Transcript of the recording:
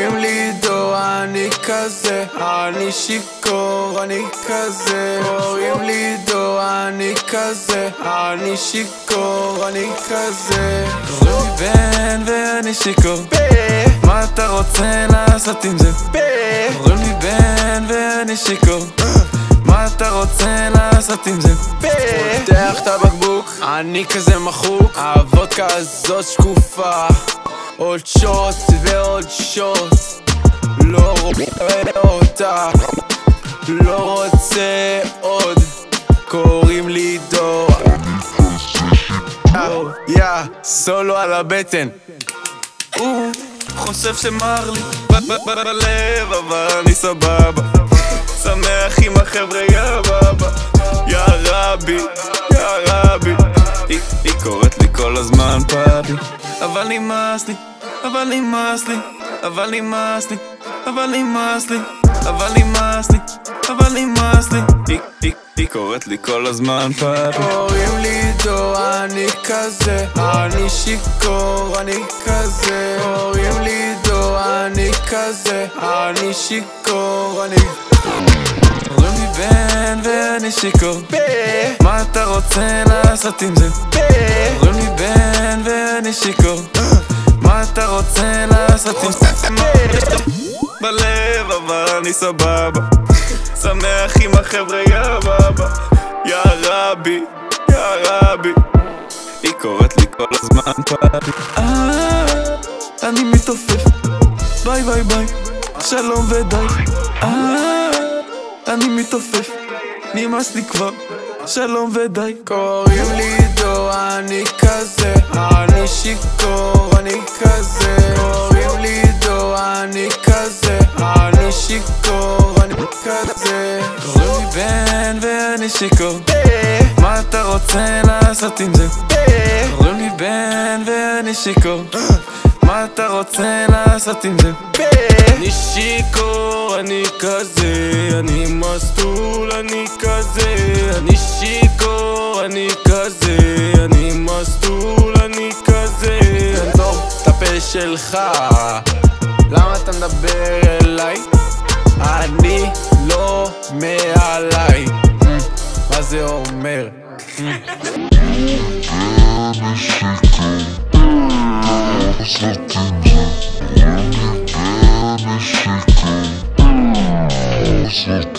קוראים לי דור, אני כזה, אני שיכור, אני כזה. קוראים לי דור, אני כזה, אני שיכור, אני כזה. קוראים לי בן ואני שיכור, מה אתה רוצה לעשות עם זה? קוראים לי בן ואני שיכור, מה אתה רוצה לעשות עם זה? פותח את הבקבוק, אני כזה מחוק, הוודקה הזאת שקופה, עוד שוט ועוד שוט, לא רואה אותה, לא רוצה עוד. קוראים לי דור, יא, סולו על הבטן. חושב שמר לי בלב, אבל אני סבבה, שמח עם החבר'ה, יא בבא, יא רבי, יא רבי. היא קוראת לי כל הזמן פאבי, אבל נמאס לי, אבל נמאס לי, אבל נמאס לי, אבל נמאס לי, אבל נמאס לי, אבל נמאס לי. היא קוראת לי כל הזמן פאבי. קוראים לי דור, אני כזה, אני שיכור, אני כזה. קוראים לי דור, אני כזה, אני שיכור, אני. קוראים לי בן ואני שיכור, מה אתה רוצה לעשות עם זה? קוראים לי בן ואני שיכור, מה אתה רוצה לעשות עם זה? בלב אבל אני סבבה, שמח עם החבר'ה, יא בבא, יא רבי, יא רבי. היא קוראת לי כל הזמן פאבי. אני מתעופף, ביי ביי ביי, שלום ודי. אני מתעופף, נמאס לי כבר, שלום ודי. קוראים לי דור, אני כזה, אני שיכור, אני כזה. קוראים לי דור, אני כזה, אני שיכור, אני כזה. קוראים לי בן ואני שיכור, מה אתה רוצה לעשות עם זה? קוראים לי בן ואני שיכור, מה אתה רוצה לעשות עם זה? אני שיכור, אני כזה, אני מסטול, אני כזה. אני שיכור, אני כזה, אני מסטול, אני כזה. תנזור את הפה שלך, למה אתה מדבר אליי? אני לא מעליי. מה זה אומר? Shit.